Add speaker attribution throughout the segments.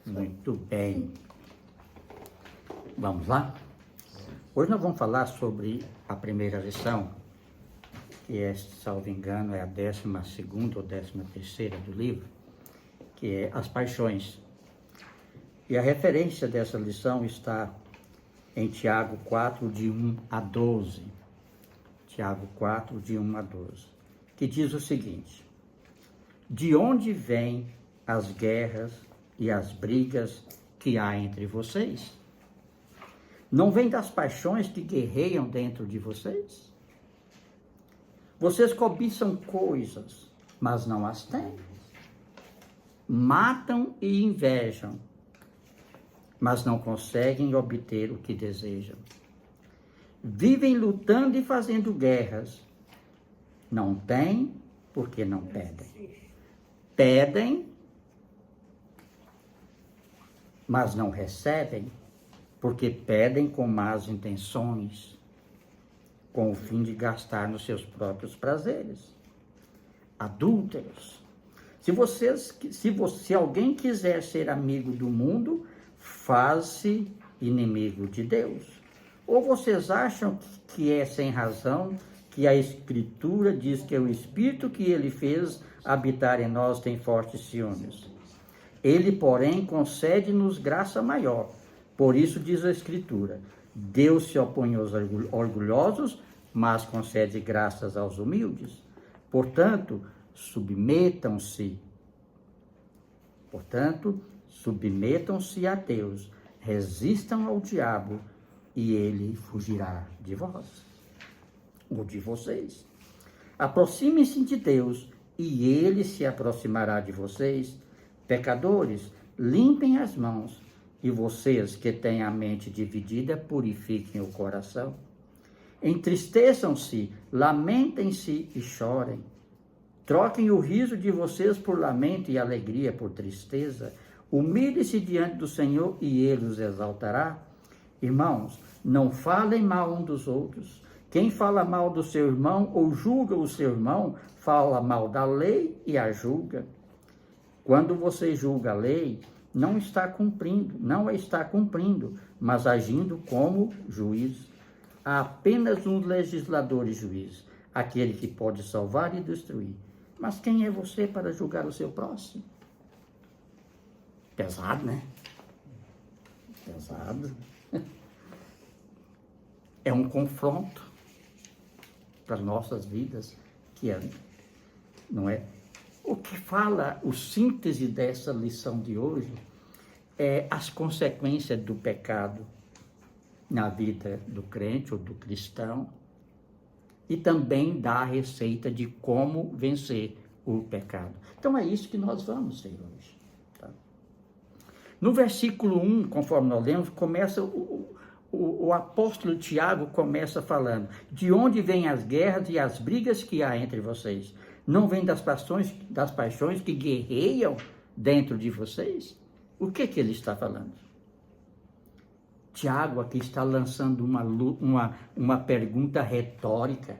Speaker 1: Muito bem. Vamos lá? Hoje nós vamos falar sobre a primeira lição, que é, salvo engano, é a 12ª ou 13ª do livro, que é as paixões. E a referência dessa lição está em Tiago 4, de 1 a 12. Tiago 4, de 1 a 12, que diz o seguinte: de onde vêm as guerras e as brigas que há entre vocês? Não vem das paixões que guerreiam dentro de vocês? Vocês cobiçam coisas, mas não as têm. Matam e invejam, mas não conseguem obter o que desejam. Vivem lutando e fazendo guerras. Não têm porque não pedem. Pedem, mas não recebem, porque pedem com más intenções, com o fim de gastar nos seus próprios prazeres. Adúlteros. Se alguém quiser ser amigo do mundo, faz-se inimigo de Deus. Ou vocês acham que é sem razão que a Escritura diz que o Espírito que ele fez habitar em nós tem fortes ciúmes? Ele, porém, concede-nos graça maior. Por isso diz a Escritura: Deus se opõe aos orgulhosos, mas concede graças aos humildes. Portanto, submetam-se a Deus, resistam ao diabo e ele fugirá de vós, ou de vocês. Aproximem-se de Deus e ele se aproximará de vocês. Pecadores, limpem as mãos, e vocês que têm a mente dividida, purifiquem o coração. Entristeçam-se, lamentem-se e chorem. Troquem o riso de vocês por lamento e alegria por tristeza. Humilhem-se diante do Senhor e ele os exaltará. Irmãos, não falem mal um dos outros. Quem fala mal do seu irmão ou julga o seu irmão, fala mal da lei e a julga. Quando você julga a lei, não a está cumprindo, mas agindo como juiz. Há apenas um legislador e juiz, aquele que pode salvar e destruir. Mas quem é você para julgar o seu próximo? Pesado, né? Pesado. É um confronto para nossas vidas, não é? O que fala, o síntese dessa lição de hoje é as consequências do pecado na vida do crente ou do cristão, e também dá a receita de como vencer o pecado. Então é isso que nós vamos ver hoje. Tá? No versículo 1, conforme nós lemos, começa o apóstolo Tiago começa falando: de onde vêm as guerras e as brigas que há entre vocês? Não vem das paixões que guerreiam dentro de vocês? O que ele está falando? Tiago aqui está lançando uma pergunta retórica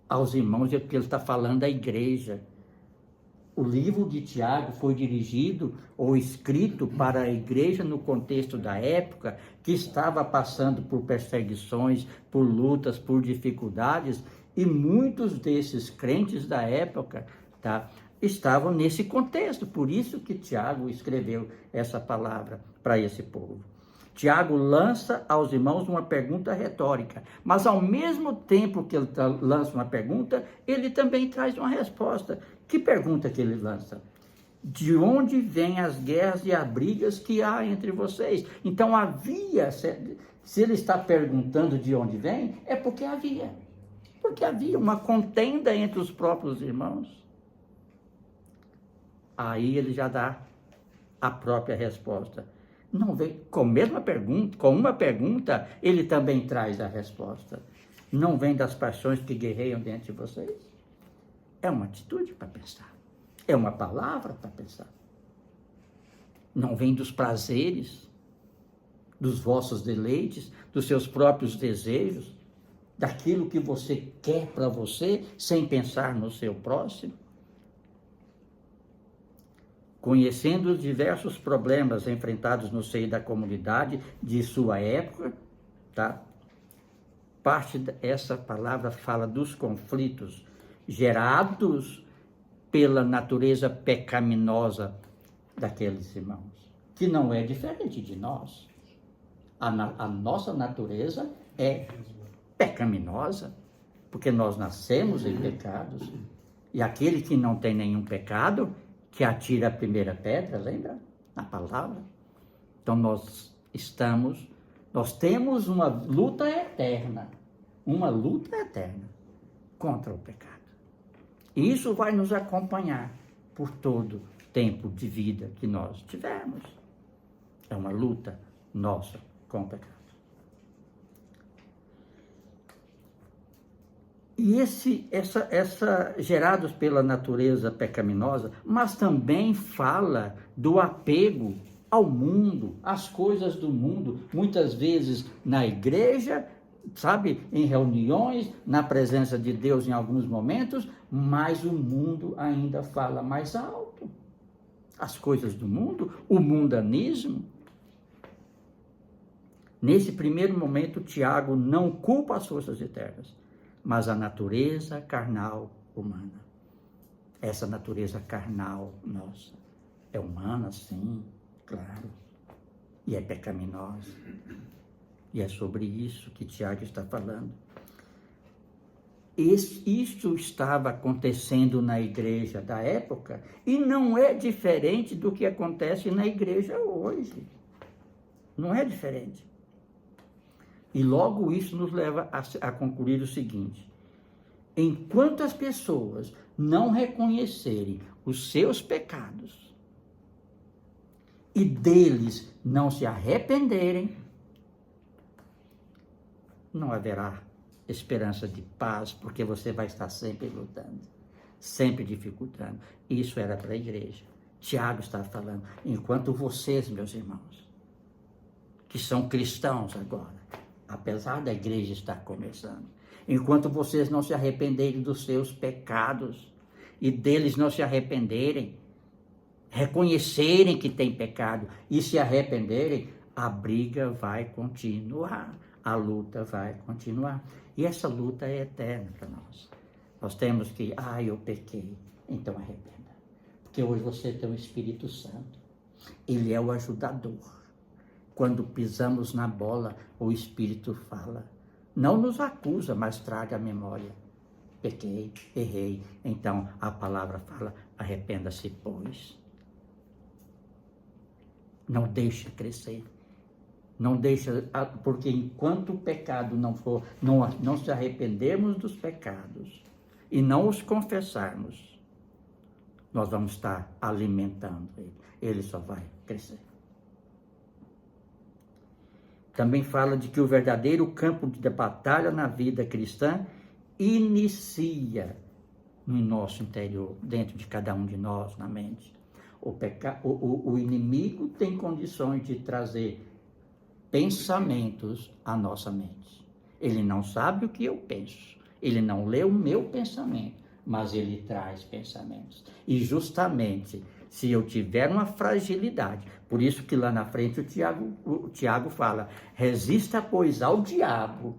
Speaker 1: aos irmãos, porque ele está falando à igreja. O livro de Tiago foi dirigido ou escrito para a igreja no contexto da época, que estava passando por perseguições, por lutas, por dificuldades, e muitos desses crentes da época, estavam nesse contexto. Por isso que Tiago escreveu essa palavra para esse povo. Tiago lança aos irmãos uma pergunta retórica, mas ao mesmo tempo que ele lança uma pergunta, ele também traz uma resposta. Que pergunta que ele lança? De onde vêm as guerras e as brigas que há entre vocês? Então se ele está perguntando de onde vem, é porque havia uma contenda entre os próprios irmãos. Aí ele já dá a própria resposta. Não vem com uma pergunta, ele também traz a resposta. Não vem das paixões que guerreiam dentro de vocês? É uma atitude para pensar. É uma palavra para pensar. Não vem dos prazeres, dos vossos deleites, dos seus próprios desejos, daquilo que você quer para você, sem pensar no seu próximo? conhecendo os diversos problemas enfrentados no seio da comunidade de sua época, tá? Essa palavra fala dos conflitos gerados pela natureza pecaminosa daqueles irmãos, que não é diferente de nós. A nossa natureza é pecaminosa, porque nós nascemos em pecados, e aquele que não tem nenhum pecado, que atira a primeira pedra, lembra? A palavra. Então nós temos uma luta eterna contra o pecado. E isso vai nos acompanhar por todo tempo de vida que nós tivermos. É uma luta nossa com o pecado. E gerados pela natureza pecaminosa, mas também fala do apego ao mundo, às coisas do mundo, muitas vezes na igreja, sabe, em reuniões, na presença de Deus em alguns momentos, mas o mundo ainda fala mais alto. As coisas do mundo, o mundanismo. Nesse primeiro momento, Tiago não culpa as forças eternas, mas a natureza carnal humana. Essa natureza carnal nossa é humana, sim, claro, e é pecaminosa. E é sobre isso que Tiago está falando. Isso estava acontecendo na igreja da época e não é diferente do que acontece na igreja hoje. Não é diferente. E logo isso nos leva a concluir o seguinte: enquanto as pessoas não reconhecerem os seus pecados e deles não se arrependerem, não haverá esperança de paz, porque você vai estar sempre lutando, sempre dificultando. Isso era para a igreja. Tiago está falando, enquanto vocês, meus irmãos, que são cristãos agora, apesar da igreja estar começando, enquanto vocês não se arrependerem dos seus pecados e deles não se arrependerem, reconhecerem que tem pecado e se arrependerem, a briga vai continuar, a luta vai continuar. E essa luta é eterna para nós. Nós temos que, eu pequei, então arrependa. Porque hoje você tem o Espírito Santo, ele é o ajudador. Quando pisamos na bola, o Espírito fala. Não nos acusa, mas traga a memória. Pequei, errei. Então, a palavra fala, arrependa-se, pois. Não deixe crescer. Não deixa, porque enquanto o pecado não se arrependermos dos pecados e não os confessarmos, nós vamos estar alimentando ele. Ele só vai crescer. Também fala de que o verdadeiro campo de batalha na vida cristã inicia no nosso interior, dentro de cada um de nós, na mente. O inimigo tem condições de trazer pensamentos à nossa mente. Ele não sabe o que eu penso, ele não lê o meu pensamento, mas ele traz pensamentos. E justamente, se eu tiver uma fragilidade, por isso que lá na frente o Tiago fala, resista, pois, ao diabo,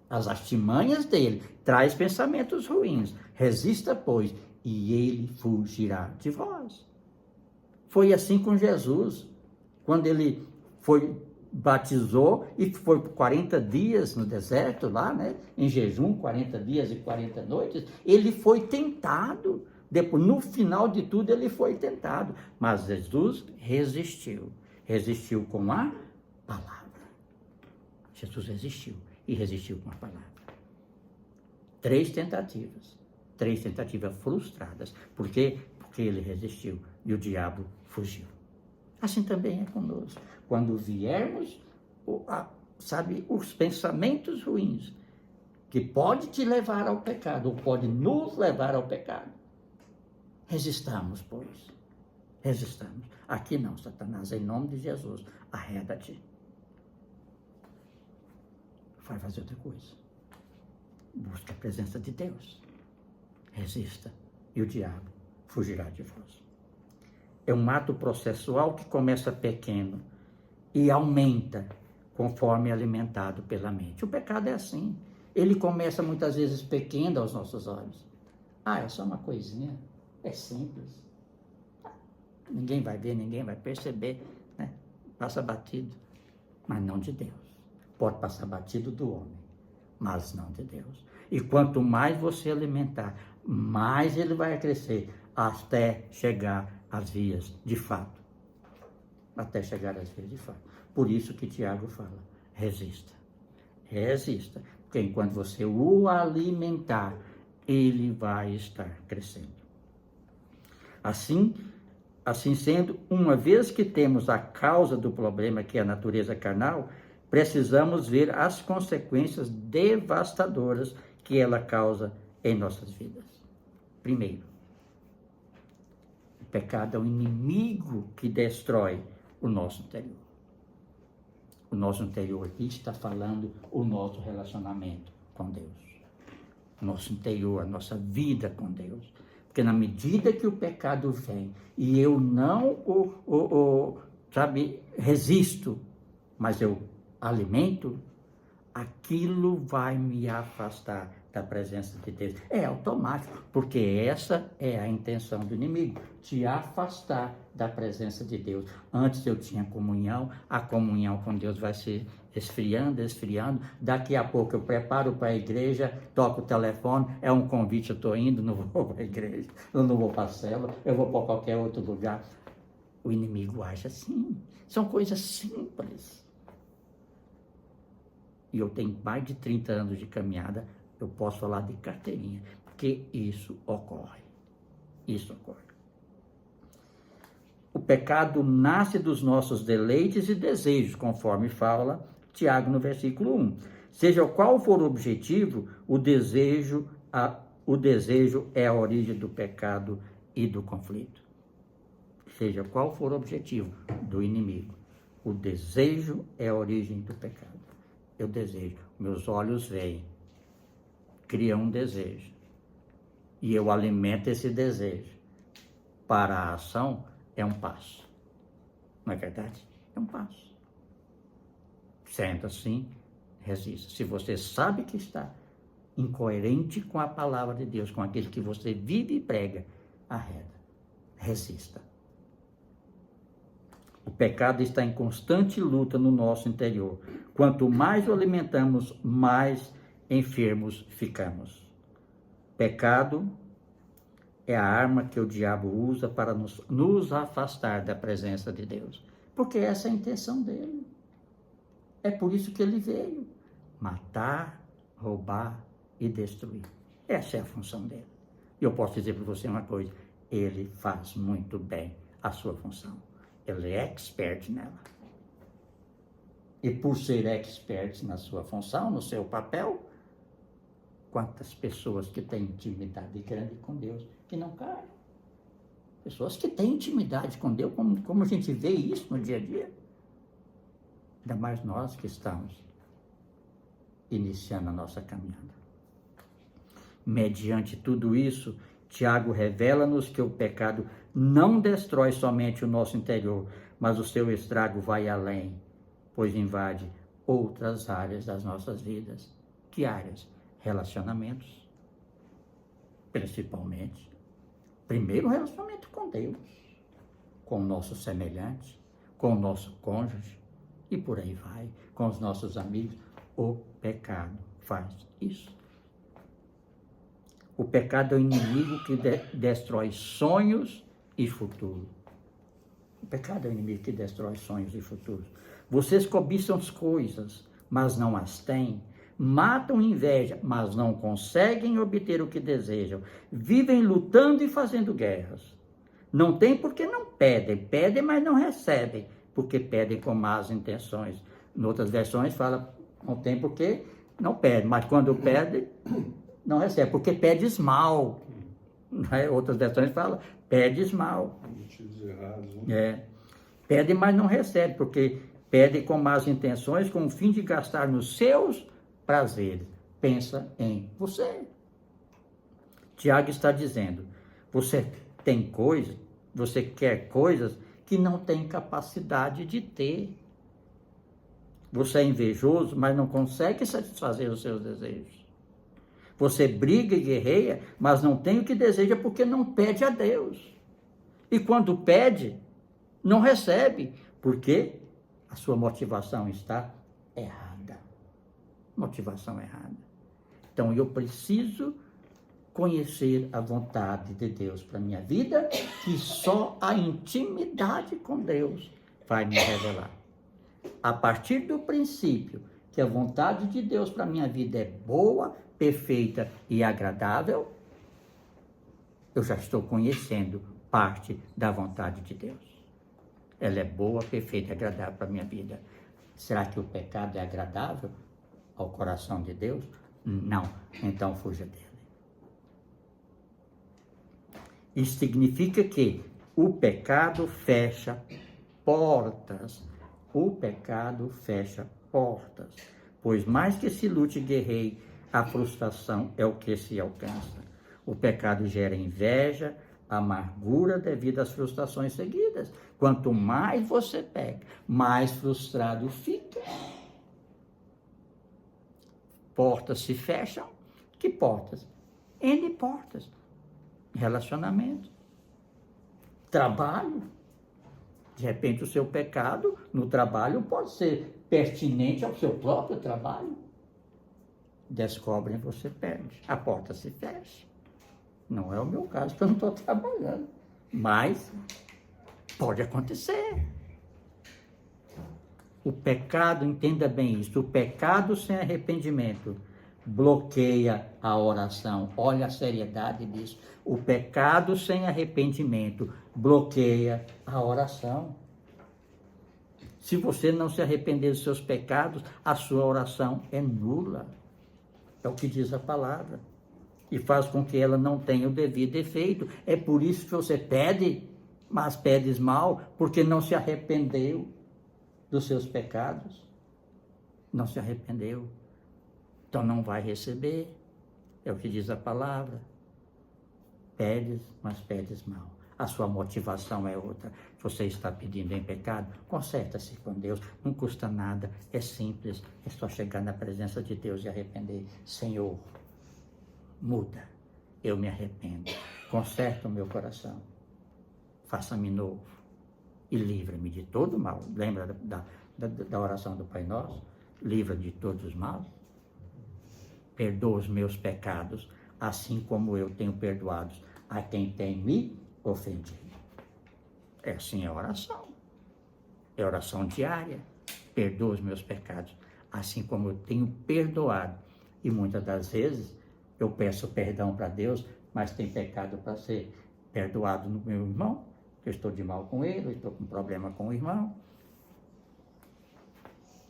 Speaker 1: as artimanhas dele, traz pensamentos ruins, resista, pois, e ele fugirá de vós. Foi assim com Jesus, quando ele batizou e foi por 40 dias no deserto lá, né? Em jejum, 40 dias e 40 noites, ele foi tentado. Depois, no final de tudo, ele foi tentado. Mas Jesus resistiu. Resistiu com a palavra. Jesus resistiu e resistiu com a palavra. 3 tentativas frustradas. Por quê? Porque ele resistiu e o diabo fugiu. Assim também é conosco. Quando viermos, os pensamentos ruins, que pode te levar ao pecado, ou pode nos levar ao pecado, resistamos, pois. Resistamos. Aqui não, Satanás, em nome de Jesus, arreda-te. Vai fazer outra coisa. Busque a presença de Deus. Resista, e o diabo fugirá de vós. É um ato processual que começa pequeno e aumenta conforme é alimentado pela mente. O pecado é assim. Ele começa muitas vezes pequeno aos nossos olhos. É só uma coisinha, é simples. Ninguém vai ver, ninguém vai perceber, né? Passa batido, mas não de Deus. Pode passar batido do homem, mas não de Deus. E quanto mais você alimentar, mais ele vai crescer, até chegar às vias de fato. Até chegar às vias de fato. Por isso que Tiago fala, resista. Resista. Porque enquanto você o alimentar, ele vai estar crescendo. Assim sendo, uma vez que temos a causa do problema, que é a natureza carnal, precisamos ver as consequências devastadoras que ela causa em nossas vidas. Primeiro, o pecado é o inimigo que destrói o nosso interior. O nosso interior aqui está falando o nosso relacionamento com Deus. O nosso interior, a nossa vida com Deus. Porque na medida que o pecado vem e eu não resisto, mas eu alimento, aquilo vai me afastar da presença de Deus. É automático, porque essa é a intenção do inimigo, te afastar da presença de Deus. Antes eu tinha comunhão, a comunhão com Deus vai se esfriando, daqui a pouco eu preparo para a igreja, toco o telefone, é um convite, eu estou indo, não vou para a igreja, eu não vou para a célula, eu vou para qualquer outro lugar. O inimigo age assim, são coisas simples. E eu tenho mais de 30 anos de caminhada, eu posso falar de carteirinha, porque isso ocorre. Isso ocorre. O pecado nasce dos nossos deleites e desejos, conforme fala Tiago no versículo 1. Seja qual for o objetivo, o desejo é a origem do pecado e do conflito. Seja qual for o objetivo do inimigo, o desejo é a origem do pecado. Eu desejo, meus olhos veem, criam um desejo, e eu alimento esse desejo. Para a ação, é um passo. Não é verdade? É um passo. Sendo assim, resista. Se você sabe que está incoerente com a palavra de Deus, com aquilo que você vive e prega, arreda. Resista. O pecado está em constante luta no nosso interior. Quanto mais o alimentamos, mais enfermos ficamos. Pecado é a arma que o diabo usa para nos afastar da presença de Deus. Porque essa é a intenção dele. É por isso que ele veio. Matar, roubar e destruir. Essa é a função dele. E eu posso dizer para você uma coisa. Ele faz muito bem a sua função. Ele é expert nela. E por ser expert na sua função, no seu papel, quantas pessoas que têm intimidade grande com Deus que não caem. Pessoas que têm intimidade com Deus, como a gente vê isso no dia a dia. Ainda mais nós que estamos iniciando a nossa caminhada. Mediante tudo isso, Tiago revela-nos que o pecado não destrói somente o nosso interior, mas o seu estrago vai além, pois invade outras áreas das nossas vidas. Que áreas? Relacionamentos, principalmente. Primeiro, relacionamento com Deus, com o nosso semelhante, com o nosso cônjuge, e por aí vai, com os nossos amigos. O pecado faz isso. O pecado é o inimigo que destrói sonhos e futuro. O pecado é o inimigo que destrói sonhos e futuros. Vocês cobiçam as coisas, mas não as têm. Matam inveja, mas não conseguem obter o que desejam. Vivem lutando e fazendo guerras. Não têm porque não pedem. Pedem, mas não recebem, porque pedem com más intenções. Em outras versões fala, não tem porque não pedem, mas quando pedem, não recebe, porque pedes mal. Outras versões falam, pedes mal. Pede, mas não recebe, porque pede com más intenções, com o fim de gastar nos seus prazeres. Pensa em você. Tiago está dizendo, você tem coisa, Você quer coisas que não tem capacidade de ter. Você é invejoso, mas não consegue satisfazer os seus desejos. Você briga e guerreia, mas não tem o que deseja porque não pede a Deus. E quando pede, não recebe. Por quê? A sua motivação está errada. Motivação errada. Então eu preciso conhecer a vontade de Deus para a minha vida, que só a intimidade com Deus vai me revelar. A partir do princípio que a vontade de Deus para a minha vida é boa, perfeita e agradável, eu já estou conhecendo parte da vontade de Deus. Ela é boa, perfeita e agradável para a minha vida. Será que o pecado é agradável ao coração de Deus? Não. Então fuja dele. Isso significa que o pecado fecha portas. O pecado fecha portas. Pois mais que se lute e guerreie, a frustração é o que se alcança. O pecado gera inveja, amargura devido às frustrações seguidas. Quanto mais você peca, mais frustrado fica. Portas se fecham. Que portas? N portas. Relacionamento. Trabalho. De repente o seu pecado no trabalho pode ser pertinente ao seu próprio trabalho. Descobrem, você perde. A porta se fecha. Não é o meu caso, que eu não estou trabalhando. Mas pode acontecer. O pecado, entenda bem isso, o pecado sem arrependimento bloqueia a oração. Olha a seriedade disso. O pecado sem arrependimento bloqueia a oração. Se você não se arrepender dos seus pecados, a sua oração é nula. É o que diz a palavra. E faz com que ela não tenha o devido efeito. É por isso que você pede, mas pedes mal, porque não se arrependeu dos seus pecados. Não se arrependeu. Então não vai receber. É o que diz a palavra. Pedes, mas pedes mal. A sua motivação é outra. Você está pedindo em pecado? Conserta-se com Deus. Não custa nada. É simples. É só chegar na presença de Deus e arrepender. Senhor, muda. Eu me arrependo. Conserta o meu coração. Faça-me novo. E livra-me de todo mal. Lembra da oração do Pai Nosso? Livra de todos os males. Perdoa os meus pecados, assim como eu tenho perdoado a quem tem me ofendido. É assim a oração. É oração diária. Perdoa os meus pecados, assim como eu tenho perdoado. E muitas das vezes eu peço perdão para Deus, mas tem pecado para ser perdoado no meu irmão. Eu estou de mal com ele, eu estou com problema com o irmão.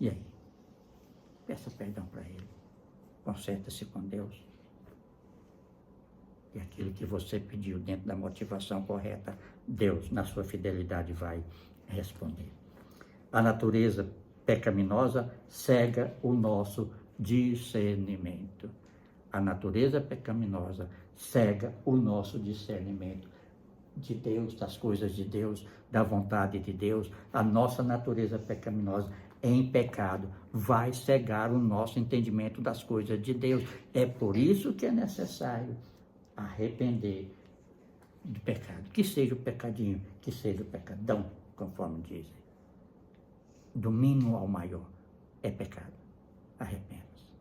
Speaker 1: E aí? Peça perdão para ele. Conserta-se com Deus. E aquilo que você pediu dentro da motivação correta, Deus, na sua fidelidade, vai responder. A natureza pecaminosa cega o nosso discernimento. A natureza pecaminosa cega o nosso discernimento de Deus, das coisas de Deus, da vontade de Deus. A nossa natureza pecaminosa em pecado vai cegar o nosso entendimento das coisas de Deus. É por isso que é necessário arrepender do pecado. Que seja o pecadinho, que seja o pecadão, conforme dizem. Do mínimo ao maior é pecado. Arrependa-se.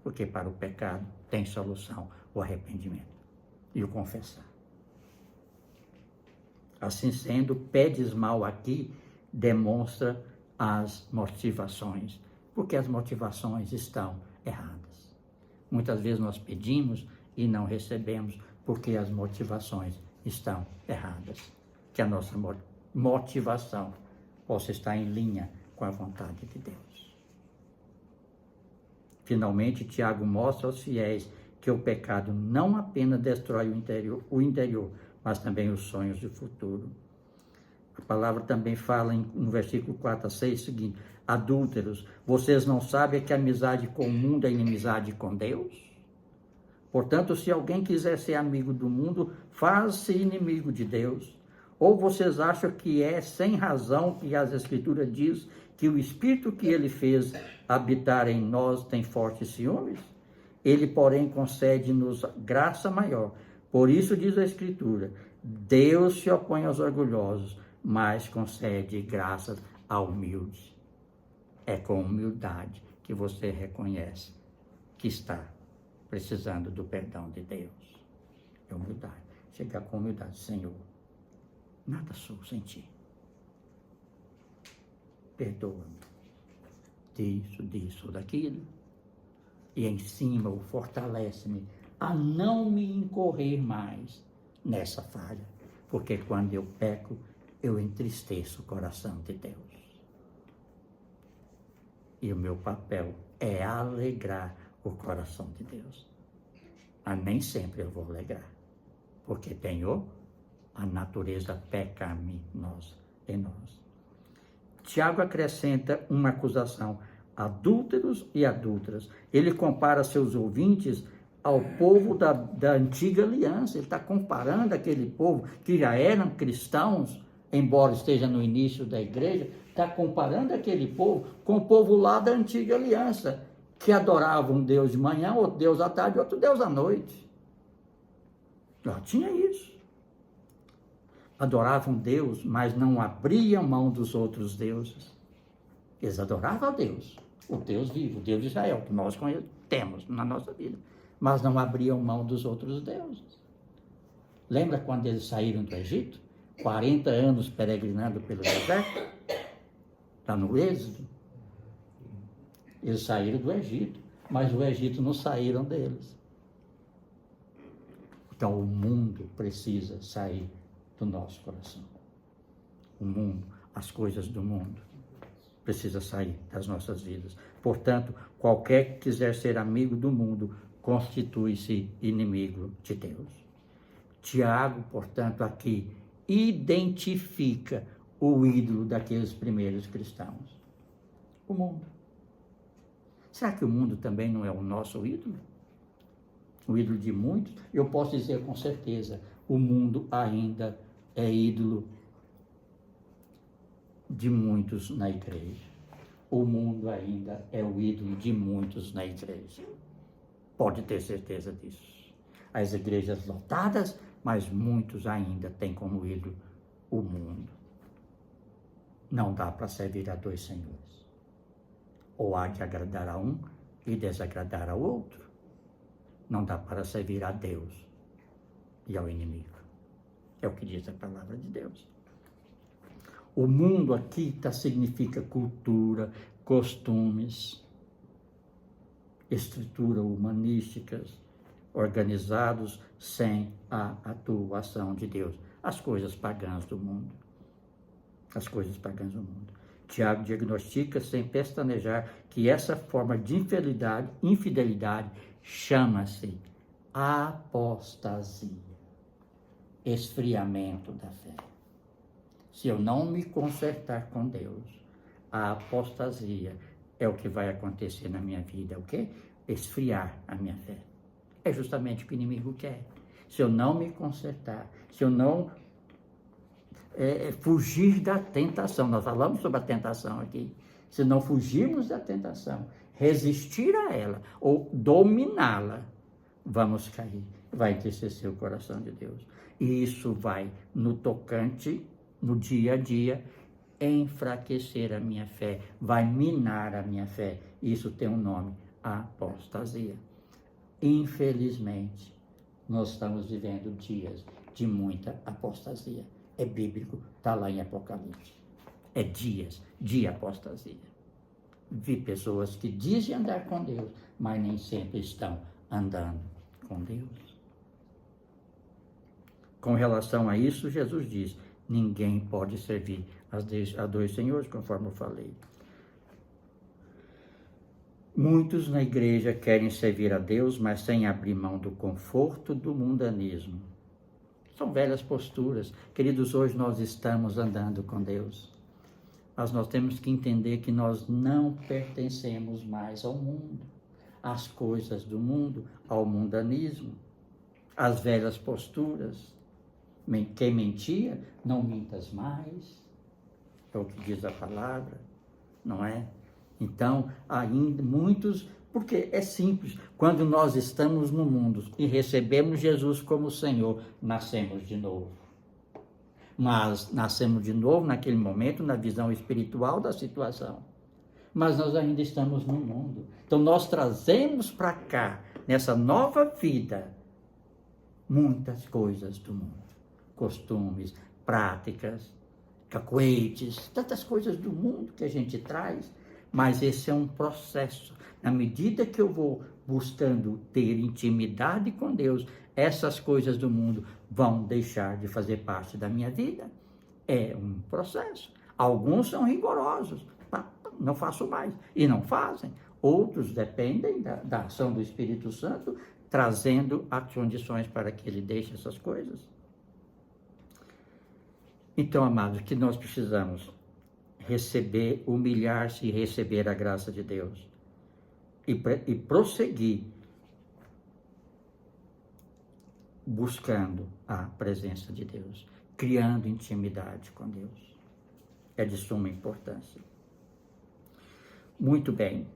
Speaker 1: Porque para o pecado tem solução o arrependimento e o confessar. Assim sendo, pedes mal aqui demonstra as motivações, porque as motivações estão erradas. Muitas vezes nós pedimos e não recebemos porque as motivações estão erradas. Que a nossa motivação possa estar em linha com a vontade de Deus. Finalmente, Tiago mostra aos fiéis que o pecado não apenas destrói o interior, mas também os sonhos do futuro. A palavra também fala no versículo 4 a 6 seguinte: adúlteros, vocês não sabem que a amizade com o mundo é inimizade com Deus? Portanto, se alguém quiser ser amigo do mundo, faz-se inimigo de Deus. Ou vocês acham que é sem razão que as Escrituras diz que o Espírito que ele fez habitar em nós tem fortes ciúmes? Ele, porém, concede-nos graça maior. Por isso diz a Escritura, Deus se opõe aos orgulhosos, mas concede graças ao humilde. É com humildade que você reconhece que está precisando do perdão de Deus. É humildade. Chegar com humildade, Senhor, nada sou sem ti. Perdoa-me disso, daquilo. E ensina-o, fortalece-me a não me incorrer mais nessa falha. Porque quando eu peco, eu entristeço o coração de Deus. E o meu papel é alegrar o coração de Deus. Mas nem sempre eu vou alegrar. Porque tenho a natureza pecaminosa em nós. Tiago acrescenta uma acusação: adúlteros e adúlteras. Ele compara seus ouvintes ao povo da antiga aliança. Ele está comparando aquele povo que já eram cristãos, embora esteja no início da igreja, está comparando aquele povo com o povo lá da antiga aliança, que adorava um Deus de manhã, outro Deus à tarde, outro Deus à noite. Já tinha isso. Adoravam Deus, mas não abriam mão dos outros deuses. Eles adoravam a Deus, o Deus vivo, o Deus de Israel, que nós temos na nossa vida, mas não abriam mão dos outros deuses. Lembra quando eles saíram do Egito? 40 anos peregrinando pelo deserto? Está no Êxodo. Eles saíram do Egito, mas o Egito não saíram deles. Então o mundo precisa sair do nosso coração. O mundo, as coisas do mundo, precisa sair das nossas vidas. Portanto, qualquer que quiser ser amigo do mundo, constitui-se inimigo de Deus. Tiago, portanto, aqui identifica o ídolo daqueles primeiros cristãos. O mundo. Será que o mundo também não é o nosso ídolo? O ídolo de muitos? Eu posso dizer com certeza, o mundo ainda é ídolo de muitos na igreja. O mundo ainda é o ídolo de muitos na igreja. Pode ter certeza disso. As igrejas lotadas, mas muitos ainda têm como ídolo o mundo. Não dá para servir a dois senhores. Ou há de agradar a um e desagradar ao outro. Não dá para servir a Deus e ao inimigo. É o que diz a palavra de Deus. O mundo aqui significa cultura, costumes, estrutura humanísticas, organizados sem a atuação de Deus. As coisas pagãs do mundo. As coisas pagãs do mundo. Tiago diagnostica sem pestanejar que essa forma de infidelidade chama-se apostasia, esfriamento da fé. Se eu não me consertar com Deus, a apostasia é o que vai acontecer na minha vida. O quê? Esfriar a minha fé. É justamente o que o inimigo quer. Se eu não me consertar, se eu não fugir da tentação, nós falamos sobre a tentação aqui, se não fugirmos da tentação, resistir a ela ou dominá-la, vamos cair, vai entristecer o coração de Deus. E isso vai, no tocante, no dia a dia, enfraquecer a minha fé, vai minar a minha fé. Isso tem um nome, apostasia. Infelizmente, nós estamos vivendo dias de muita apostasia. É bíblico, está lá em Apocalipse. É dias de apostasia. Vi pessoas que dizem andar com Deus, mas nem sempre estão andando com Deus. Com relação a isso, Jesus diz, ninguém pode servir a dois senhores, conforme eu falei. Muitos na igreja querem servir a Deus, mas sem abrir mão do conforto do mundanismo. São velhas posturas. Queridos, hoje nós estamos andando com Deus. Mas nós temos que entender que nós não pertencemos mais ao mundo, às coisas do mundo, ao mundanismo, às velhas posturas. Quem mentia, não mintas mais, é o que diz a palavra, não é? Então, ainda muitos, porque é simples, quando nós estamos no mundo e recebemos Jesus como Senhor, nascemos de novo. Mas nascemos de novo naquele momento, na visão espiritual da situação. Mas nós ainda estamos no mundo. Então nós trazemos para cá, nessa nova vida, muitas coisas do mundo. Costumes, práticas, cacuetes, tantas coisas do mundo que a gente traz. Mas esse é um processo. Na medida que eu vou buscando ter intimidade com Deus, essas coisas do mundo vão deixar de fazer parte da minha vida. É um processo. Alguns são rigorosos. Não faço mais. E não fazem. Outros dependem da ação do Espírito Santo, trazendo as condições para que ele deixe essas coisas. Então, amados, que nós precisamos receber, humilhar-se e receber a graça de Deus. E prosseguir buscando a presença de Deus, criando intimidade com Deus. É de suma importância. Muito bem.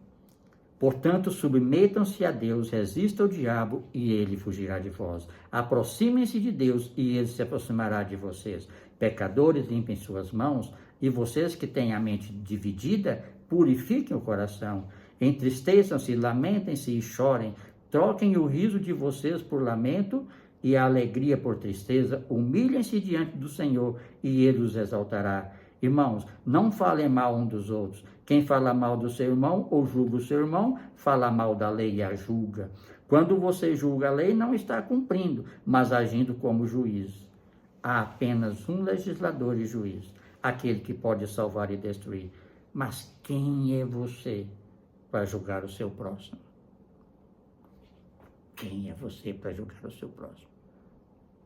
Speaker 1: Portanto, submetam-se a Deus, resistam ao diabo e ele fugirá de vós. Aproximem-se de Deus e ele se aproximará de vocês. Pecadores, limpem suas mãos, e vocês que têm a mente dividida, purifiquem o coração. Entristeçam-se, lamentem-se e chorem. Troquem o riso de vocês por lamento e a alegria por tristeza. Humilhem-se diante do Senhor e ele os exaltará. Irmãos, não falem mal um dos outros. Quem fala mal do seu irmão ou julga o seu irmão, fala mal da lei e a julga. Quando você julga a lei, não está cumprindo, mas agindo como juiz. Há apenas um legislador e juiz, aquele que pode salvar e destruir. Mas quem é você para julgar o seu próximo? Quem é você para julgar o seu próximo?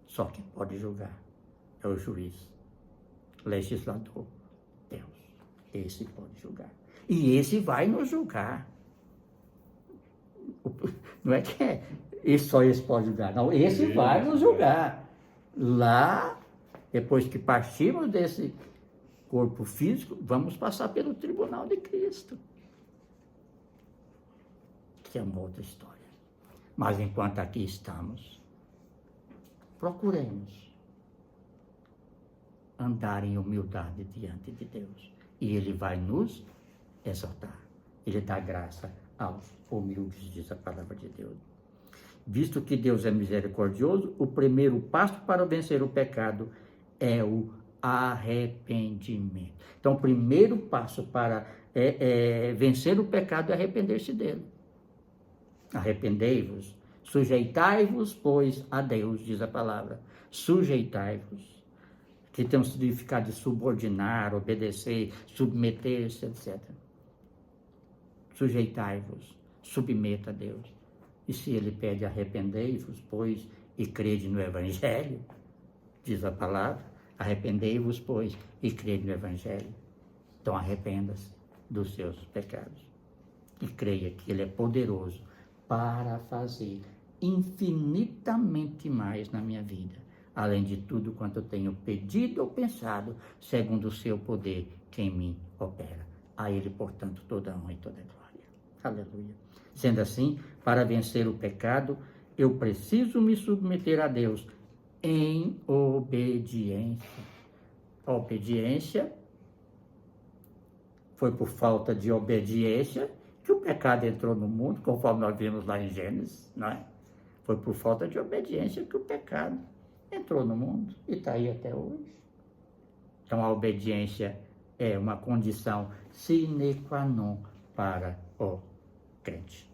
Speaker 1: Só quem pode julgar é o juiz, legislador, Deus. Esse pode julgar. E esse vai nos julgar. Não é que só esse pode julgar, não. Esse vai nos julgar. Lá, depois que partirmos desse corpo físico, vamos passar pelo tribunal de Cristo. Que é uma outra história. Mas enquanto aqui estamos, procuremos andar em humildade diante de Deus. E Ele vai nos exaltar. Ele dá graça aos humildes, diz a palavra de Deus. Visto que Deus é misericordioso, o primeiro passo para vencer o pecado é o arrependimento. Então, o primeiro passo para vencer o pecado é arrepender-se dele. Arrependei-vos, sujeitai-vos, pois, a Deus, diz a palavra. Sujeitai-vos, que tem um significado de subordinar, obedecer, submeter-se, etc. Sujeitai-vos, submeta a Deus. E se ele pede arrependei-vos, pois, e crede no Evangelho, diz a palavra, arrependei-vos, pois, e crede no Evangelho. Então arrependa-se dos seus pecados. E creia que ele é poderoso para fazer infinitamente mais na minha vida, além de tudo quanto eu tenho pedido ou pensado, segundo o seu poder que em mim opera. A ele, portanto, toda a honra e toda a glória. Aleluia. Sendo assim, para vencer o pecado, eu preciso me submeter a Deus em obediência. A obediência foi por falta de obediência que o pecado entrou no mundo, conforme nós vimos lá em Gênesis, não é? Foi por falta de obediência que o pecado entrou no mundo e está aí até hoje. Então a obediência é uma condição sine qua non para o crente.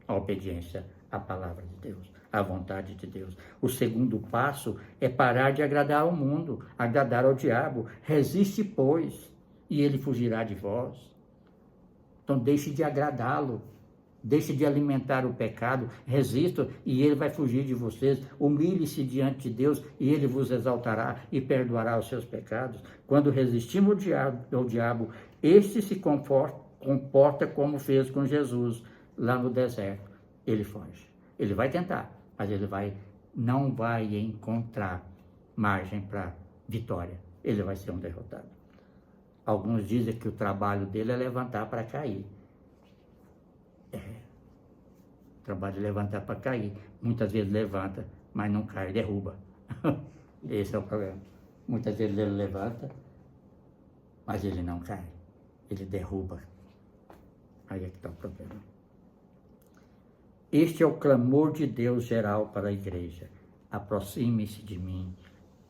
Speaker 1: A obediência à palavra de Deus, à vontade de Deus. O segundo passo é parar de agradar ao mundo, agradar ao diabo. Resiste, pois, e ele fugirá de vós. Então deixe de agradá-lo, deixe de alimentar o pecado, resista e ele vai fugir de vocês. Humilhe-se diante de Deus e ele vos exaltará e perdoará os seus pecados. Quando resistimos ao diabo, este se comporta como fez com Jesus lá no deserto. Ele foge. Ele vai tentar, mas ele não vai encontrar margem para vitória. Ele vai ser um derrotado. Alguns dizem que o trabalho dele é levantar para cair. O trabalho é levantar para cair. Muitas vezes levanta, mas não cai, derruba. Esse é o problema. Muitas vezes ele levanta, mas ele não cai. Ele derruba. Aí é que está o problema. Este é o clamor de Deus geral para a igreja. Aproxime-se de mim,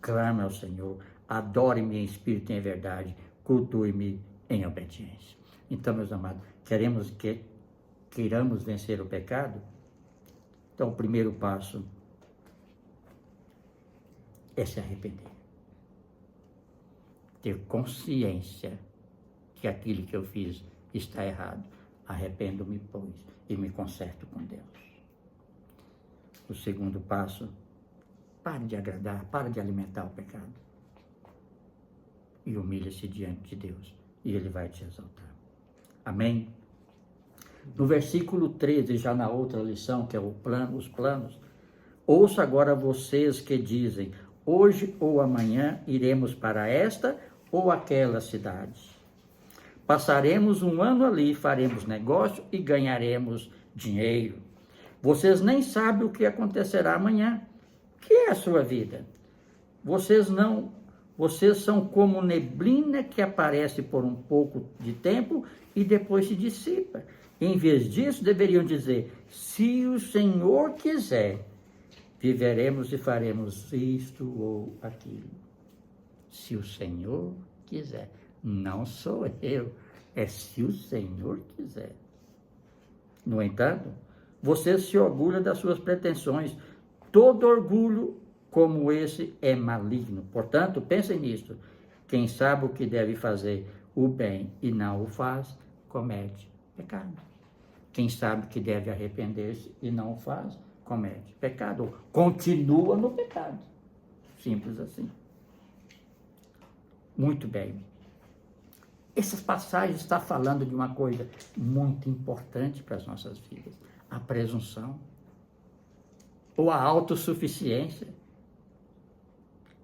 Speaker 1: clame ao Senhor, adore-me em espírito e em verdade, cultue-me em obediência. Então, meus amados, queiramos vencer o pecado? Então, o primeiro passo é se arrepender. Ter consciência que aquilo que eu fiz está errado. Arrependo-me, pois, e me conserto com Deus. O segundo passo, pare de agradar, pare de alimentar o pecado. E humilhe-se diante de Deus, e Ele vai te exaltar. Amém? No versículo 13, já na outra lição, que é os planos, ouça agora vocês que dizem, hoje ou amanhã iremos para esta ou aquela cidade. Passaremos um ano ali, faremos negócio e ganharemos dinheiro. Vocês nem sabem o que acontecerá amanhã. O que é a sua vida? Vocês são como neblina que aparece por um pouco de tempo e depois se dissipa. Em vez disso, deveriam dizer, se o Senhor quiser, viveremos e faremos isto ou aquilo. Se o Senhor quiser. Não sou eu, é se o Senhor quiser. No entanto, você se orgulha das suas pretensões. Todo orgulho como esse é maligno. Portanto, pensem nisto. Quem sabe o que deve fazer o bem e não o faz, comete pecado. Quem sabe que deve arrepender-se e não o faz, comete pecado. Ou continua no pecado. Simples assim. Muito bem. Essas passagens estão falando de uma coisa muito importante para as nossas vidas. A presunção. Ou a autossuficiência.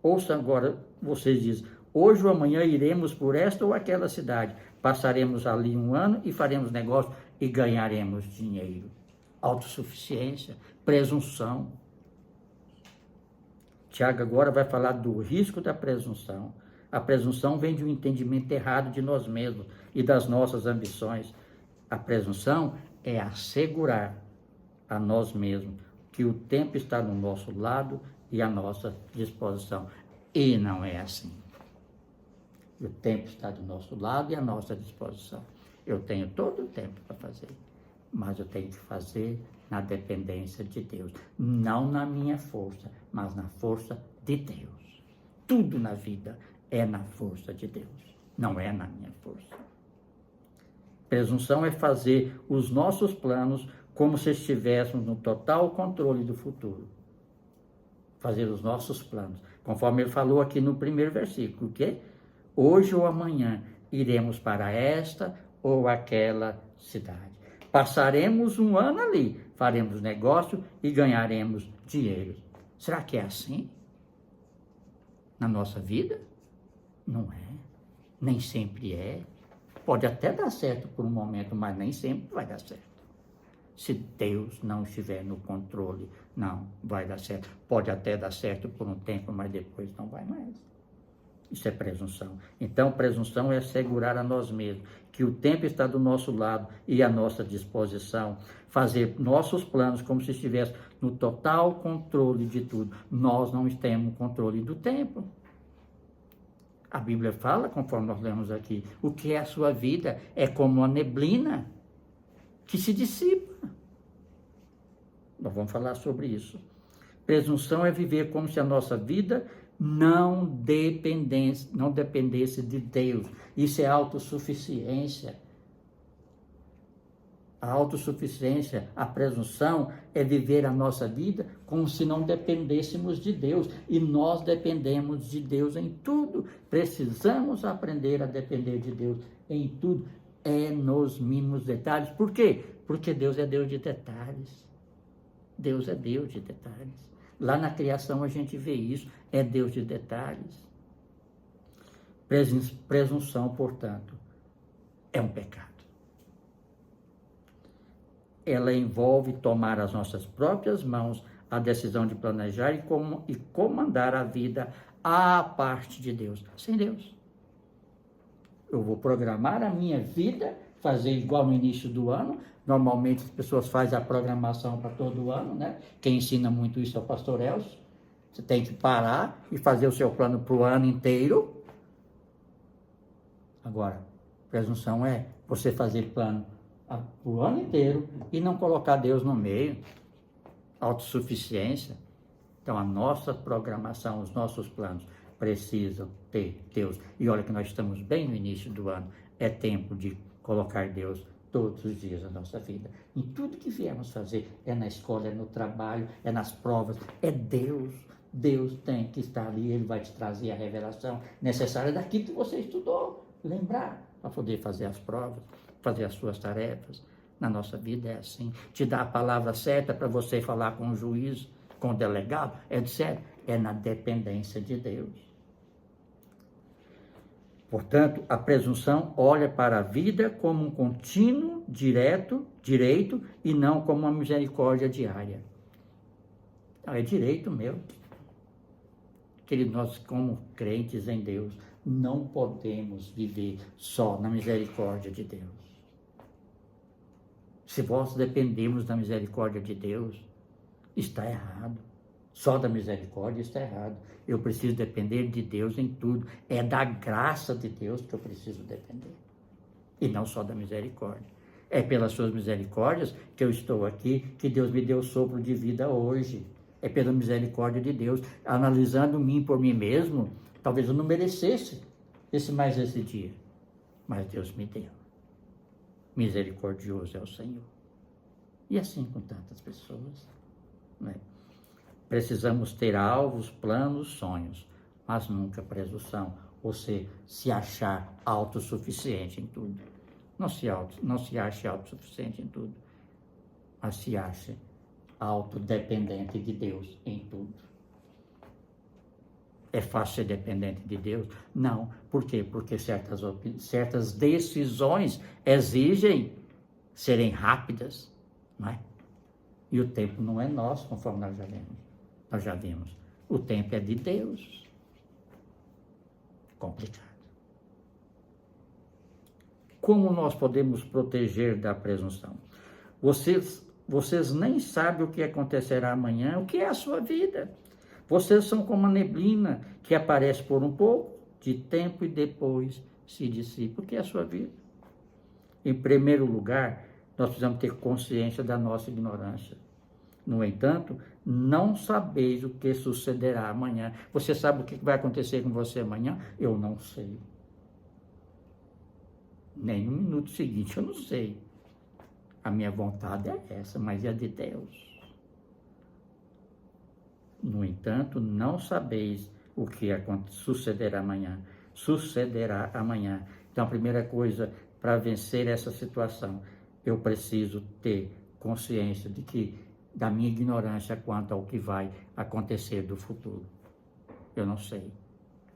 Speaker 1: Ouça agora, vocês dizem, hoje ou amanhã iremos por esta ou aquela cidade. Passaremos ali um ano e faremos negócio e ganharemos dinheiro. Autossuficiência, presunção. Tiago agora vai falar do risco da presunção. A presunção vem de um entendimento errado de nós mesmos e das nossas ambições. A presunção é assegurar a nós mesmos que o tempo está do nosso lado e à nossa disposição. E não é assim. O tempo está do nosso lado e à nossa disposição. Eu tenho todo o tempo para fazer, mas eu tenho que fazer na dependência de Deus. Não na minha força, mas na força de Deus. Tudo na vida é na força de Deus, não é na minha força. Presunção é fazer os nossos planos como se estivéssemos no total controle do futuro. Fazer os nossos planos, conforme ele falou aqui no primeiro versículo, que hoje ou amanhã iremos para esta ou aquela cidade. Passaremos um ano ali, faremos negócio e ganharemos dinheiro. Será que é assim na nossa vida? Não é, nem sempre é. Pode até dar certo por um momento, mas nem sempre vai dar certo. Se Deus não estiver no controle, não vai dar certo. Pode até dar certo por um tempo, mas depois não vai mais. Isso é presunção. Então, presunção é assegurar a nós mesmos que o tempo está do nosso lado e à nossa disposição. Fazer nossos planos como se estivesse no total controle de tudo. Nós não temos controle do tempo. A Bíblia fala, conforme nós lemos aqui, o que é a sua vida é como uma neblina que se dissipa. Nós vamos falar sobre isso. Presunção é viver como se a nossa vida não dependesse de Deus. Isso é autossuficiência. A autossuficiência, a presunção é viver a nossa vida como se não dependêssemos de Deus. E nós dependemos de Deus em tudo. Precisamos aprender a depender de Deus em tudo. É nos mínimos detalhes. Por quê? Porque Deus é Deus de detalhes. Deus é Deus de detalhes. Lá na criação a gente vê isso, é Deus de detalhes. Presunção, portanto, é um pecado. Ela envolve tomar as nossas próprias mãos a decisão de planejar e comandar a vida à parte de Deus, sem Deus. Eu vou programar a minha vida, fazer igual no início do ano. Normalmente as pessoas fazem a programação para todo ano, né? Quem ensina muito isso é o pastor Elcio. Você tem que parar e fazer o seu plano para o ano inteiro. Agora, presunção é você fazer plano para o ano inteiro e não colocar Deus no meio. Autossuficiência. Então, a nossa programação, os nossos planos precisam ter Deus. E olha que nós estamos bem no início do ano. É tempo de colocar Deus todos os dias na nossa vida. Em tudo que viemos fazer, é na escola, é no trabalho, é nas provas, é Deus. Deus tem que estar ali, Ele vai te trazer a revelação necessária daquilo que você estudou. Lembrar, para poder fazer as provas, fazer as suas tarefas. Na nossa vida é assim. Te dá a palavra certa para você falar com o juiz, com o delegado, etc. É na dependência de Deus. Portanto, a presunção olha para a vida como um contínuo direito e não como uma misericórdia diária. É direito meu. Querido, nós como crentes em Deus, não podemos viver só na misericórdia de Deus. Se nós dependemos da misericórdia de Deus, está errado. Só da misericórdia está errado. Eu preciso depender de Deus em tudo. É da graça de Deus que eu preciso depender. E não só da misericórdia. É pelas suas misericórdias que eu estou aqui, que Deus me deu sopro de vida hoje. É pela misericórdia de Deus. Analisando mim por mim mesmo, talvez eu não merecesse mais esse dia. Mas Deus me deu. Misericordioso é o Senhor. E assim com tantas pessoas, né? Precisamos ter alvos, planos, sonhos, mas nunca presunção, ou seja, se achar autossuficiente em tudo. Não se ache autossuficiente em tudo, mas se ache autodependente de Deus em tudo. É fácil ser dependente de Deus? Não. Por quê? Porque certas decisões exigem serem rápidas, não é? E o tempo não é nosso, conforme nós já vimos. O tempo é de Deus. Complicado. Como nós podemos proteger da presunção? Vocês nem sabem o que acontecerá amanhã, o que é a sua vida. Vocês são como a neblina que aparece por um pouco de tempo e depois se dissipa. O que é a sua vida? Em primeiro lugar, nós precisamos ter consciência da nossa ignorância. No entanto, não sabeis o que sucederá amanhã. Você sabe o que vai acontecer com você amanhã? Eu não sei. Nem no minuto seguinte eu não sei. A minha vontade é essa, mas é de Deus. No entanto, não sabeis o que sucederá amanhã. Sucederá amanhã. Então, a primeira coisa para vencer essa situação, eu preciso ter consciência da minha ignorância quanto ao que vai acontecer do futuro. Eu não sei,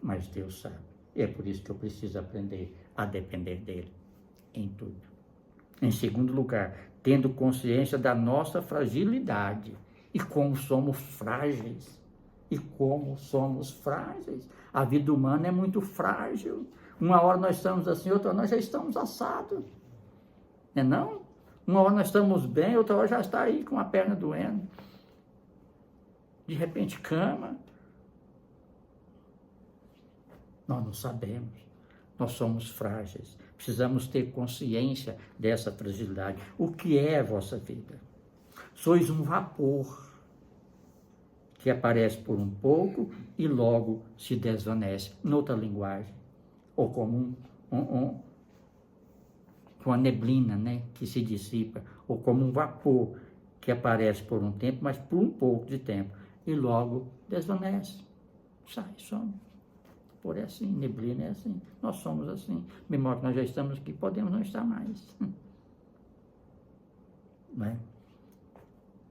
Speaker 1: mas Deus sabe. E é por isso que eu preciso aprender a depender dele em tudo. Em segundo lugar, tendo consciência da nossa fragilidade e como somos frágeis. E como somos frágeis. A vida humana é muito frágil. Uma hora nós estamos assim, outra hora nós já estamos assados. Não é não? Uma hora nós estamos bem, outra hora já está aí com a perna doendo. De repente, cama. Nós não sabemos. Nós somos frágeis. Precisamos ter consciência dessa fragilidade. O que é a vossa vida? Sois um vapor que aparece por um pouco e logo se desvanece. Noutra linguagem. Ou como com a neblina, né, que se dissipa, ou como um vapor que aparece por um tempo, mas por um pouco de tempo, e logo desvanece, sai, some. Por é assim, neblina é assim, nós somos assim, mesmo que nós já estamos aqui, podemos não estar mais. Não é?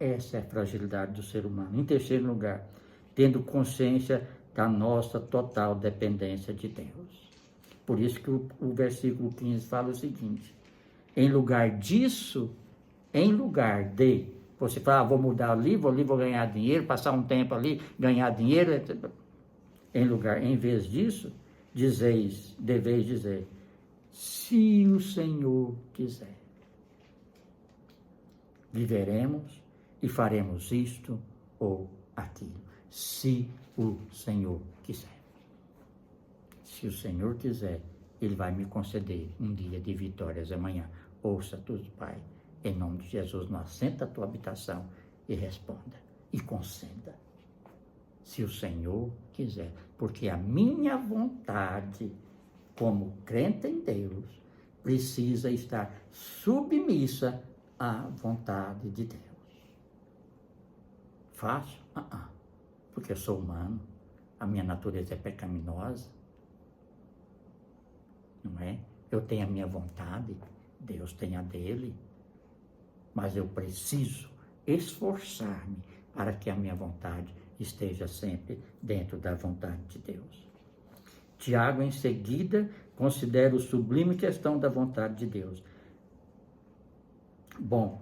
Speaker 1: Essa é a fragilidade do ser humano. Em terceiro lugar, tendo consciência da nossa total dependência de Deus. Por isso que o versículo 15 fala o seguinte: em lugar disso, em lugar de você falar, vou mudar ali, vou ganhar dinheiro, passar um tempo ali, ganhar dinheiro, em vez disso, deveis dizer, se o Senhor quiser, viveremos e faremos isto ou aquilo. Se o Senhor quiser. Se o Senhor quiser, Ele vai me conceder um dia de vitórias amanhã. Ouça tudo, Pai. Em nome de Jesus, não assenta a tua habitação e responda. E conceda. Se o Senhor quiser. Porque a minha vontade, como crente em Deus, precisa estar submissa à vontade de Deus. Fácil? Porque eu sou humano. A minha natureza é pecaminosa. Não é? Eu tenho a minha vontade, Deus tem a dele, mas eu preciso esforçar-me para que a minha vontade esteja sempre dentro da vontade de Deus. Tiago, em seguida, considera o sublime questão da vontade de Deus. Bom,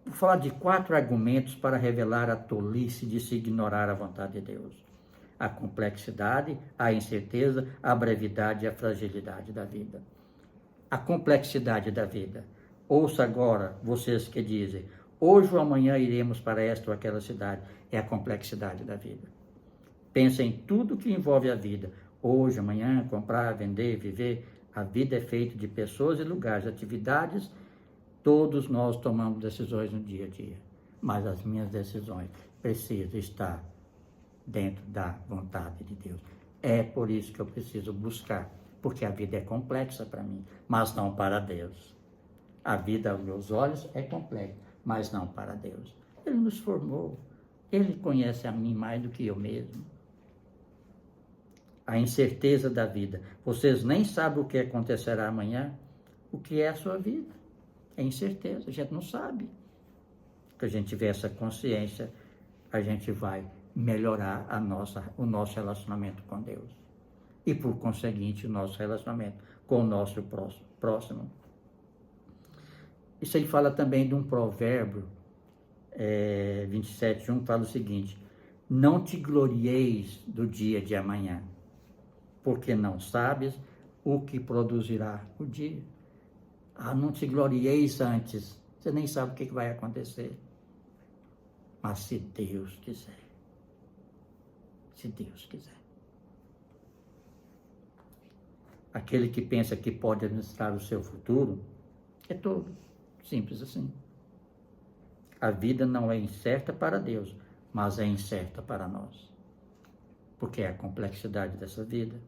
Speaker 1: vou falar de 4 argumentos para revelar a tolice de se ignorar a vontade de Deus. A complexidade, a incerteza, a brevidade e a fragilidade da vida. A complexidade da vida. Ouça agora, vocês que dizem, hoje ou amanhã iremos para esta ou aquela cidade. É a complexidade da vida. Pensa em tudo que envolve a vida. Hoje, amanhã, comprar, vender, viver. A vida é feita de pessoas e lugares, atividades. Todos nós tomamos decisões no dia a dia. Mas as minhas decisões precisam estar dentro da vontade de Deus. É por isso que eu preciso buscar, porque a vida é complexa para mim, mas não para Deus. A vida aos meus olhos é complexa, mas não para Deus. Ele nos formou, Ele conhece a mim mais do que eu mesmo. A incerteza da vida. Vocês nem sabem o que acontecerá amanhã. O que é a sua vida? É incerteza, a gente não sabe. Se a gente tiver essa consciência, a gente vai melhorar o nosso relacionamento com Deus. E, por conseguinte, o nosso relacionamento com o nosso próximo. Isso aí fala também de um provérbio, 27:1, fala o seguinte: não te glorieis do dia de amanhã, porque não sabes o que produzirá o dia. Não te glorieis antes, você nem sabe o que vai acontecer. Mas se Deus quiser, se Deus quiser. Aquele que pensa que pode administrar o seu futuro, é todo. Simples assim. A vida não é incerta para Deus, mas é incerta para nós. Porque é a complexidade dessa vida.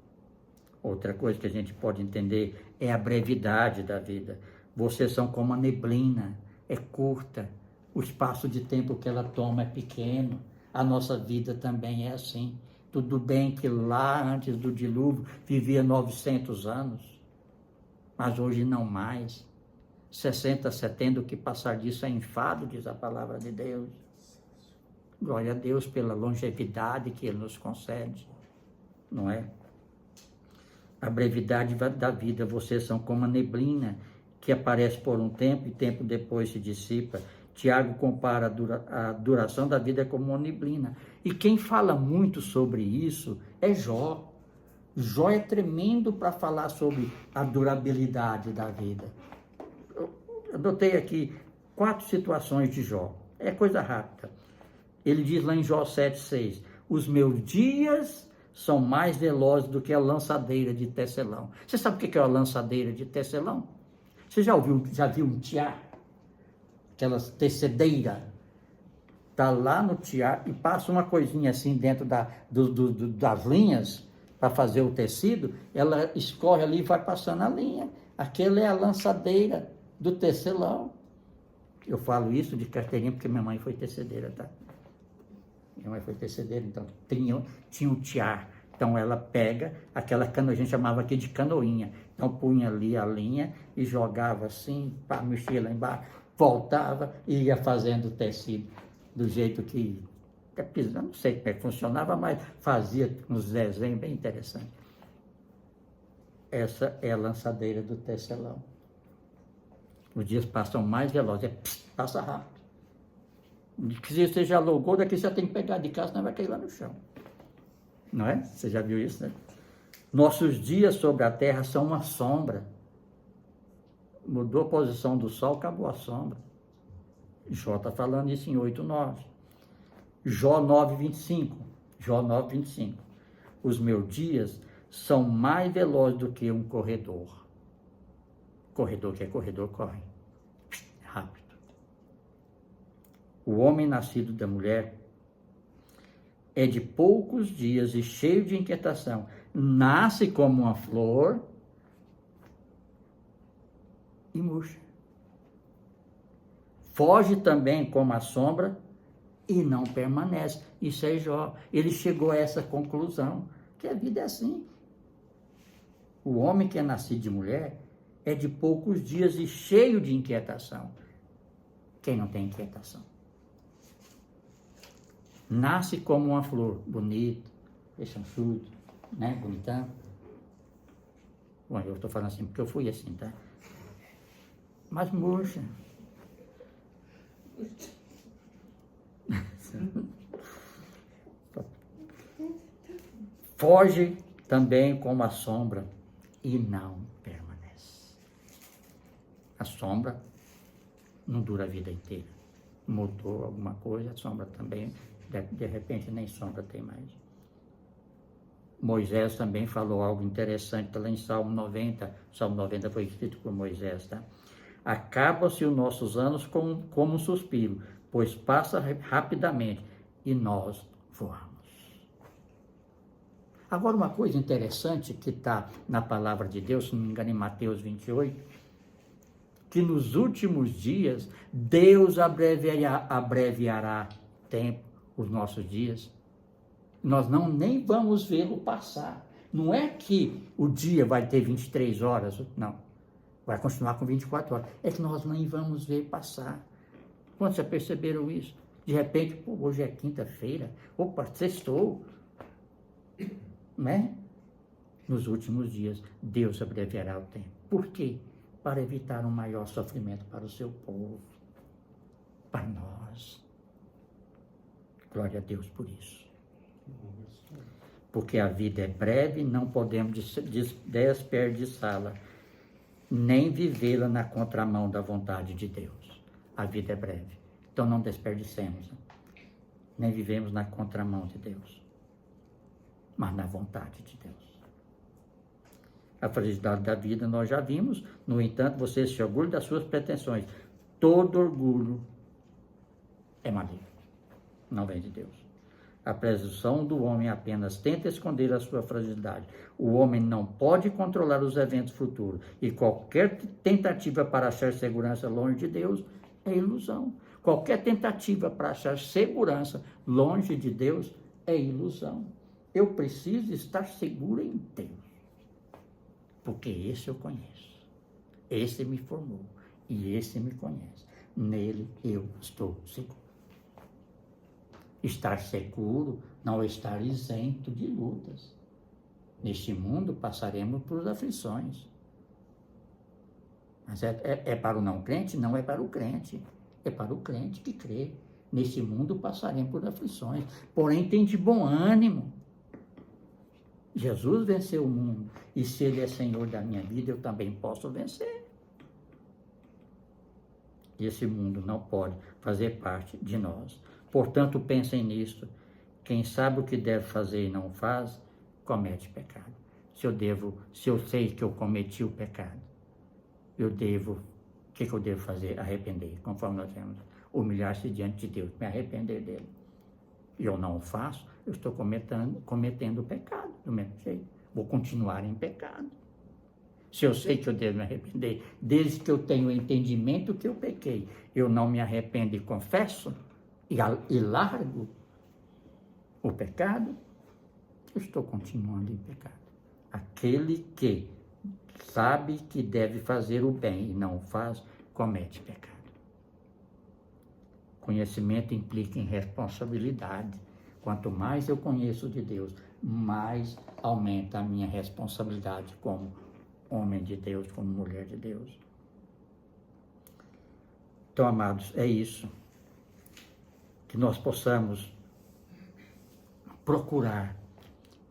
Speaker 1: Outra coisa que a gente pode entender é a brevidade da vida. Vocês são como a neblina, é curta. O espaço de tempo que ela toma é pequeno. A nossa vida também é assim. Tudo bem que lá, antes do dilúvio, vivia 900 anos. Mas hoje não mais. 60, 70, o que passar disso é enfado, diz a palavra de Deus. Glória a Deus pela longevidade que Ele nos concede. Não é? A brevidade da vida. Vocês são como a neblina que aparece por um tempo e tempo depois se dissipa. Tiago compara a duração da vida como uma neblina. E quem fala muito sobre isso é Jó. Jó é tremendo para falar sobre a durabilidade da vida. Eu anotei aqui 4 situações de Jó. É coisa rápida. Ele diz lá em Jó 7,6: os meus dias são mais velozes do que a lançadeira de tecelão. Você sabe o que é uma lançadeira de tecelão? Você já viu um tiar? Aquelas tecedeira, tá lá no tiar e passa uma coisinha assim dentro das linhas para fazer o tecido, ela escorre ali e vai passando a linha. Aquela é a lançadeira do tecelão. Eu falo isso de carteirinha porque minha mãe foi tecedeira, tá? Minha mãe foi tecedeira, então tinha o tiar. Então ela pega aquela canoa, a gente chamava aqui de canoinha. Então punha ali a linha e jogava assim, mexia lá embaixo. voltava e ia fazendo o tecido do jeito que, não sei como é que funcionava, mas fazia uns desenhos bem interessantes. Essa é a lançadeira do tecelão. Os dias passam mais velozes, passa rápido. Se você já logou, daqui você tem que pegar de casa, senão vai cair lá no chão. Não é? Você já viu isso, né? Nossos dias sobre a terra são uma sombra. Mudou a posição do sol, acabou a sombra. Jó está falando isso em 8:9. Jó 9:25. Jó 9:25. Os meus dias são mais velozes do que um corredor. Corredor que é corredor, corre. Rápido. O homem nascido da mulher é de poucos dias e cheio de inquietação. Nasce como uma flor e murcha. Foge também como a sombra e não permanece. Isso é Jó. Ele chegou a essa conclusão, que a vida é assim. O homem que é nascido de mulher é de poucos dias e cheio de inquietação. Quem não tem inquietação? Nasce como uma flor, bonito, rechonchudo, né, bonitão. Bom, eu estou falando assim porque eu fui assim, tá? Mas murcha. Foge também como a sombra e não permanece. A sombra não dura a vida inteira. Mudou alguma coisa, a sombra também, de repente nem sombra tem mais. Moisés também falou algo interessante, está lá em Salmo 90. Salmo 90 foi escrito por Moisés, tá? Acabam-se os nossos anos como um suspiro, pois passa rapidamente e nós voamos. Agora, uma coisa interessante que está na palavra de Deus, se não me engano, em Mateus 28, que nos últimos dias Deus abreviará tempo, os nossos dias. Nós nem vamos vê-lo passar. Não é que o dia vai ter 23 horas, não. Vai continuar com 24 horas. É que nós nem vamos ver passar. Quando já perceberam isso? De repente, pô, hoje é quinta-feira. Opa, sextou. Né? Nos últimos dias, Deus abreviará o tempo. Por quê? Para evitar um maior sofrimento para o seu povo. Para nós. Glória a Deus por isso. Porque a vida é breve, não podemos desperdiçá-la, nem vivê-la na contramão da vontade de Deus. A vida é breve, então não desperdicemos, nem vivemos na contramão de Deus, mas na vontade de Deus. A fragilidade da vida nós já vimos, no entanto, você se orgulha das suas pretensões. Todo orgulho é maligno, não vem de Deus. A presunção do homem apenas tenta esconder a sua fragilidade. O homem não pode controlar os eventos futuros e qualquer tentativa para achar segurança longe de Deus é ilusão. Qualquer tentativa para achar segurança longe de Deus é ilusão. Eu preciso estar seguro em Deus, porque esse eu conheço, esse me formou e esse me conhece. Nele eu estou seguro. Estar seguro não é estar isento de lutas. Neste mundo passaremos por aflições. Mas é para o não crente? Não é para o crente. É para o crente que crê. Neste mundo passaremos por aflições. Porém, tem de bom ânimo. Jesus venceu o mundo. E se Ele é Senhor da minha vida, eu também posso vencer. E esse mundo não pode fazer parte de nós. Portanto, pensem nisto. Quem sabe o que deve fazer e não faz, comete pecado. Se eu sei que eu cometi o pecado, o que eu devo fazer? Arrepender, conforme nós temos. Humilhar-se diante de Deus, me arrepender dele. E eu não o faço, eu estou cometendo o pecado, do mesmo jeito. Vou continuar em pecado. Se eu sei que eu devo me arrepender, desde que eu tenho o entendimento que eu pequei, eu não me arrependo e confesso, e largo o pecado, eu estou continuando em pecado. Aquele que sabe que deve fazer o bem e não o faz, comete pecado. Conhecimento implica em responsabilidade. Quanto mais eu conheço de Deus, mais aumenta a minha responsabilidade como homem de Deus, como mulher de Deus. Então, amados, é isso. Que nós possamos procurar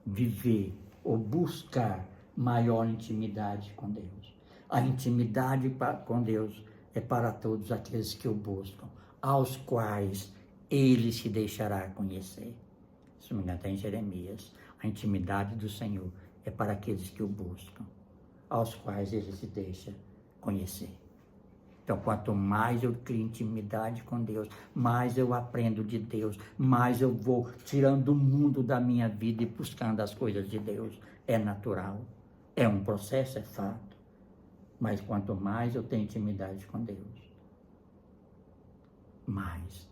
Speaker 1: viver ou buscar maior intimidade com Deus. A intimidade com Deus é para todos aqueles que o buscam, aos quais Ele se deixará conhecer. Se não me engano, está em Jeremias. A intimidade do Senhor é para aqueles que o buscam, aos quais Ele se deixa conhecer. Então, quanto mais eu crio intimidade com Deus, mais eu aprendo de Deus, mais eu vou tirando o mundo da minha vida e buscando as coisas de Deus. É natural, é um processo, é fato. Mas quanto mais eu tenho intimidade com Deus, mais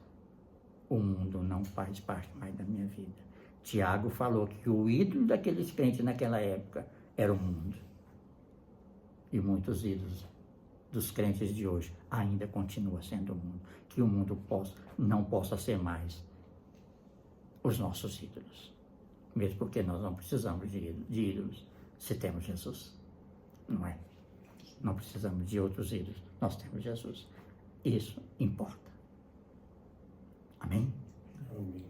Speaker 1: o mundo não faz parte mais da minha vida. Tiago falou que o ídolo daqueles crentes naquela época era o mundo. E muitos ídolos dos crentes de hoje ainda continua sendo o mundo. Que o mundo não possa ser mais os nossos ídolos. Mesmo porque nós não precisamos de ídolos se temos Jesus. Não é? Não precisamos de outros ídolos. Nós temos Jesus. Isso importa. Amém?
Speaker 2: Amém.